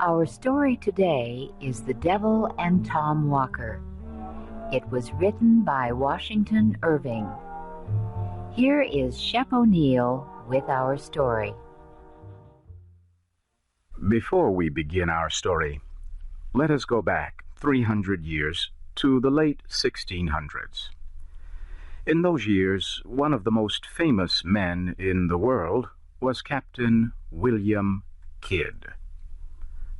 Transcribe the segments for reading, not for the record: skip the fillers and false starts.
Our story today is The Devil and Tom Walker. It was written by Washington Irving. Here is Shep O'Neill with our story. Before we begin our story, let us go back 300 years to the late 1600s. In those years, one of the most famous men in the world was Captain William Kidd.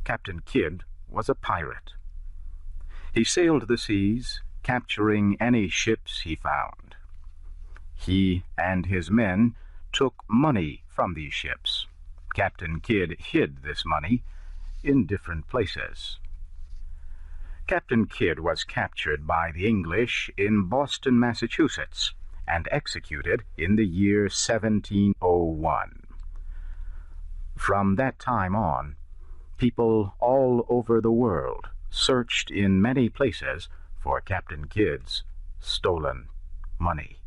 Captain Kidd was a pirate. He sailed the seas, capturing any ships he found. He and his men took money from these ships. Captain Kidd hid this money in different places. Captain Kidd was captured by the English in Boston, Massachusetts, and executed in the year 1701. From that time on, people all over the world searched in many places for Captain Kidd's stolen money.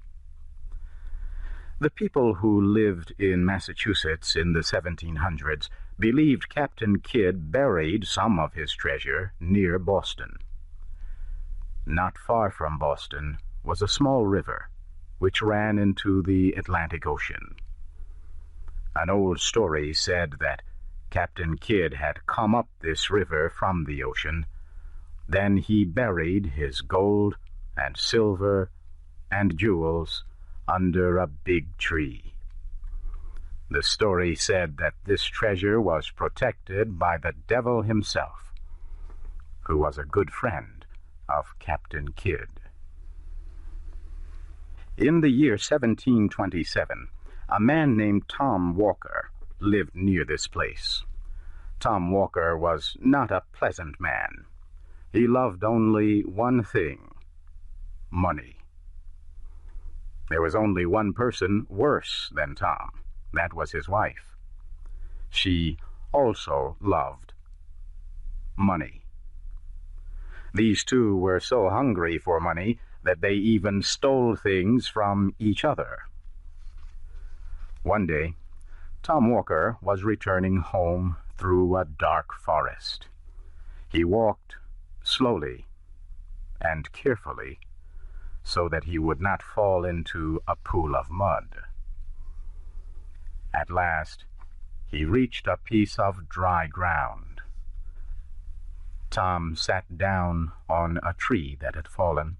The people who lived in Massachusetts in the 1700s believed Captain Kidd buried some of his treasure near Boston. Not far from Boston was a small river which ran into the Atlantic Ocean. An old story said that Captain Kidd had come up this river from the ocean. Then he buried his gold and silver and jewels under a big tree. The story said that this treasure was protected by the devil himself, who was a good friend of Captain Kidd. In the year 1727, a man named Tom Walker lived near this place. Tom Walker was not a pleasant man. He loved only one thing: money. There was only one person worse than Tom. That was his wife. She also loved money. These two were so hungry for money that they even stole things from each other. One day, Tom Walker was returning home through a dark forest. He walked slowly and carefully so that he would not fall into a pool of mud. At last, he reached a piece of dry ground. Tom sat down on a tree that had fallen.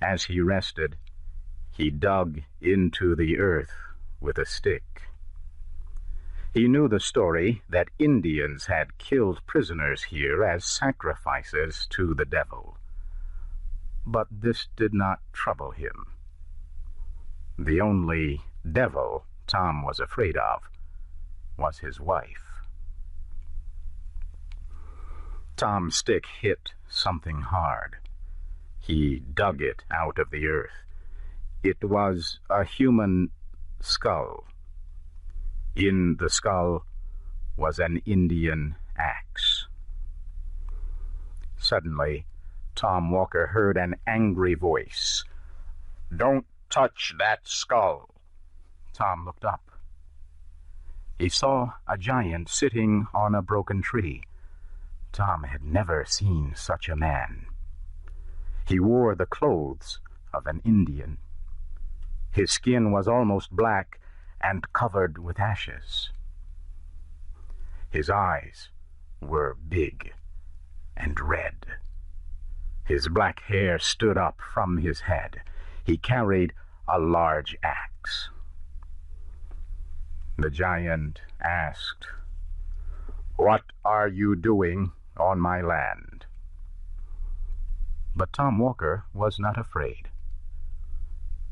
As he rested, he dug into the earth with a stick. He knew the story that Indians had killed prisoners here as sacrifices to the devil. But this did not trouble him. The only devil Tom was afraid of was his wife. Tom's stick hit something hard. He dug it out of the earth. It was a human skull. In the skull was an Indian axe. Suddenly, Tom Walker heard an angry voice. "Don't touch that skull." Tom looked up. He saw a giant sitting on a broken tree. Tom had never seen such a man. He wore the clothes of an Indian. His skin was almost black and covered with ashes. His eyes were big and red. His black hair stood up from his head. He carried a large axe. The giant asked, "What are you doing on my land?" But Tom Walker was not afraid.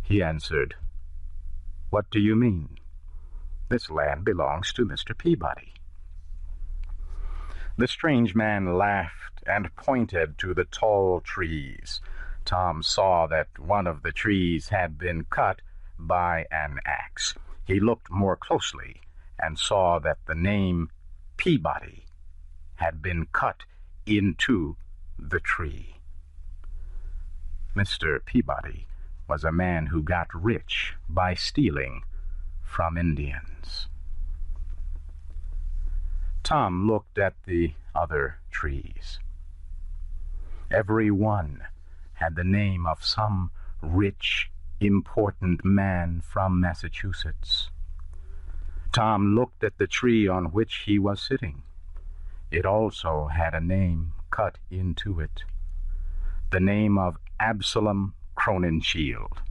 He answered, "What do you mean? This land belongs to Mr. Peabody." The strange man laughed and pointed to the tall trees. Tom saw that one of the trees had been cut by an axe. He looked more closely and saw that the name Peabody had been cut into the tree. Mr. Peabody was a man who got rich by stealing from Indians. Tom looked at the other trees. Every one had the name of some rich, important man from Massachusetts. Tom looked at the tree on which he was sitting. It also had a name cut into it, the name of Absalom Crowninshield.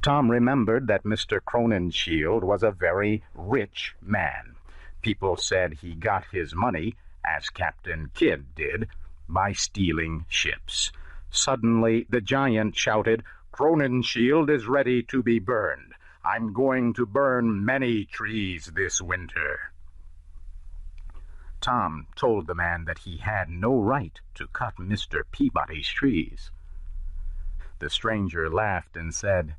Tom remembered that Mr. Crowninshield was a very rich man. People said he got his money, as Captain Kidd did, by stealing ships. Suddenly the giant shouted, "Crowninshield is ready to be burned. I'm going to burn many trees this winter." Tom told the man that he had no right to cut Mr. Peabody's trees. The stranger laughed and said,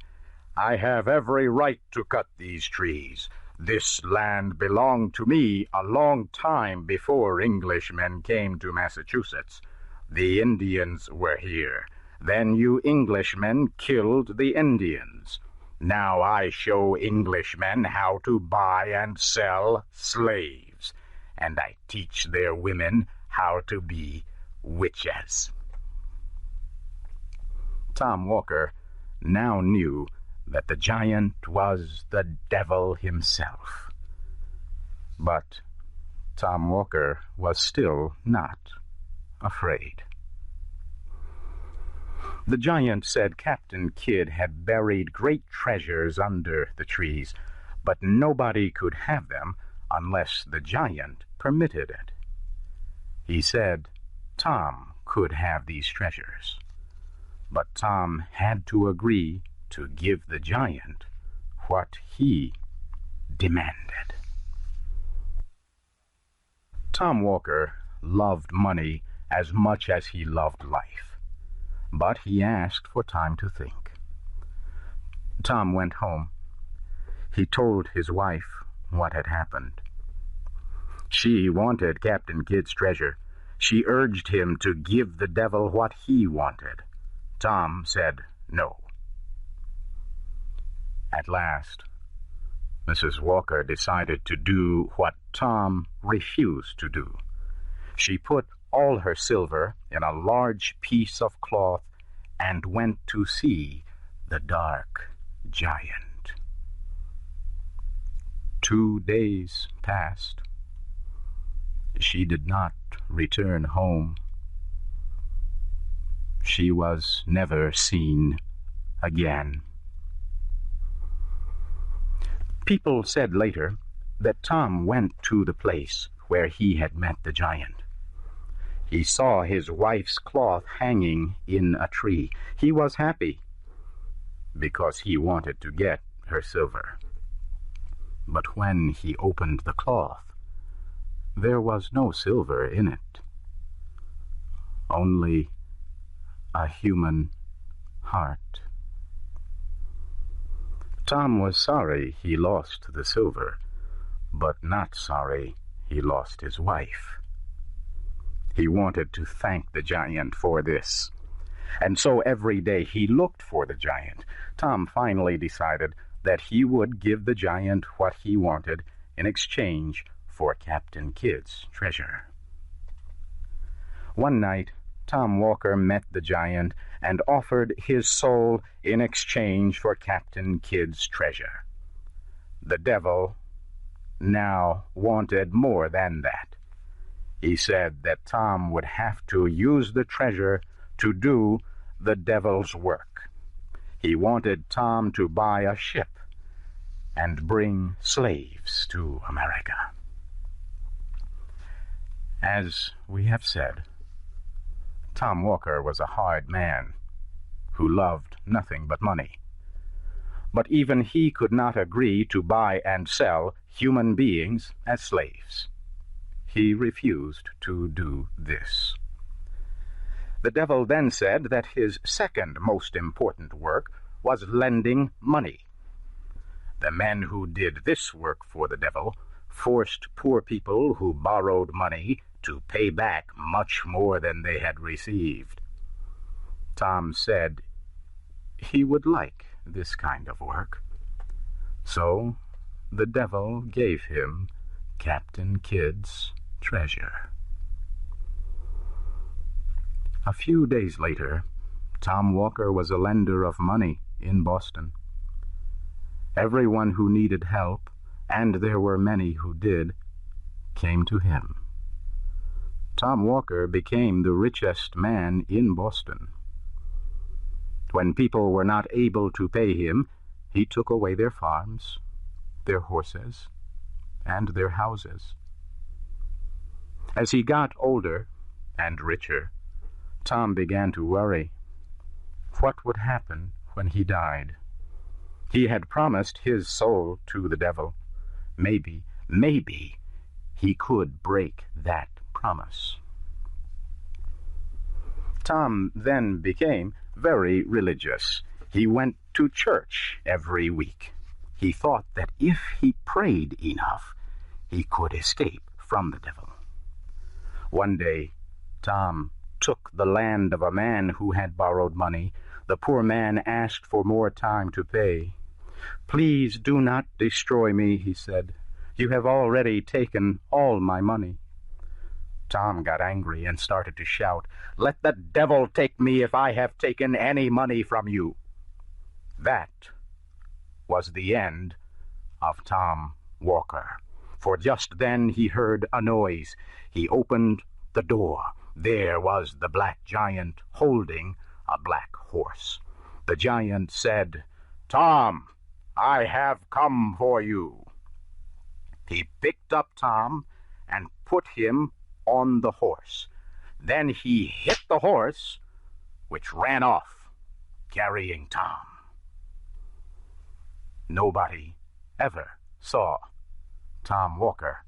"I have every right to cut these trees. This land belonged to me a long time before Englishmen came to Massachusetts. The Indians were here. Then you Englishmen killed the Indians. Now I show Englishmen how to buy and sell slaves, and I teach their women how to be witches." Tom Walker now knew that the giant was the devil himself. But Tom Walker was still not afraid. The giant said Captain Kidd had buried great treasures under the trees, but nobody could have them unless the giant permitted it. He said Tom could have these treasures, but Tom had to agree to give the giant what he demanded. Tom Walker loved money as much as he loved life, but he asked for time to think. Tom went home. He told his wife what had happened. She wanted Captain Kidd's treasure. She urged him to give the devil what he wanted. Tom said no. At last, Mrs. Walker decided to do what Tom refused to do. She put all her silver in a large piece of cloth and went to see the dark giant. 2 days passed. She did not return home. She was never seen again. People said later that Tom went to the place where he had met the giant. He saw his wife's cloth hanging in a tree. He was happy because he wanted to get her silver. But when he opened the cloth, there was no silver in it, only a human heart. Tom was sorry he lost the silver, but not sorry he lost his wife. He wanted to thank the giant for this, and so every day he looked for the giant. Tom finally decided that he would give the giant what he wanted in exchange for Captain Kidd's treasure. One night, Tom Walker met the giant and offered his soul in exchange for Captain Kidd's treasure. The devil now wanted more than that. He said that Tom would have to use the treasure to do the devil's work. He wanted Tom to buy a ship and bring slaves to America. As we have said, Tom Walker was a hard man who loved nothing but money. But even he could not agree to buy and sell human beings as slaves. He refused to do this. The devil then said that his second most important work was lending money. The men who did this work for the devil forced poor people who borrowed money to pay back much more than they had received. Tom said he would like this kind of work. So the devil gave him Captain Kidd's treasure. A few days later, Tom Walker was a lender of money in Boston. Everyone who needed help, and there were many who did, came to him. Tom Walker became the richest man in Boston. When people were not able to pay him, he took away their farms, their horses, and their houses. As he got older and richer, Tom began to worry. What would happen when he died? He had promised his soul to the devil. Maybe he could break that promise. Tom then became very religious. He went to church every week. He thought that if he prayed enough, he could escape from the devil. One day, Tom took the land of a man who had borrowed money. The poor man asked for more time to pay. "Please do not destroy me," he said. "You have already taken all my money." Tom got angry and started to shout, "Let the devil take me if I have taken any money from you." That was the end of Tom Walker, for just then he heard a noise. He opened the door. There was the black giant holding a black horse. The giant said, "Tom, I have come for you." He picked up Tom and put him on the horse. Then he hit the horse, which ran off, carrying Tom. Nobody ever saw Tom Walker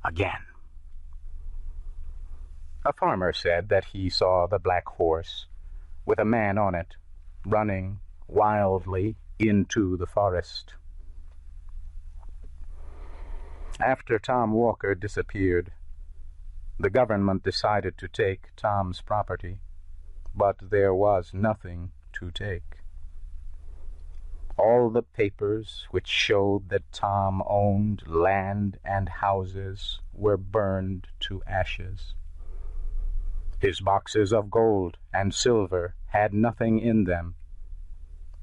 again. A farmer said that he saw the black horse with a man on it running wildly into the forest. After Tom Walker disappeared, the government decided to take Tom's property, but there was nothing to take. All the papers which showed that Tom owned land and houses were burned to ashes. His boxes of gold and silver had nothing in them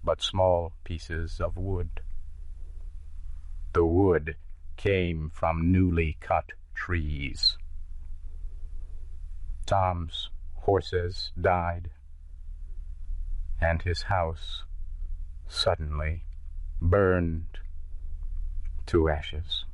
but small pieces of wood. The wood came from newly cut trees. Tom's horses died, and his house suddenly burned to ashes.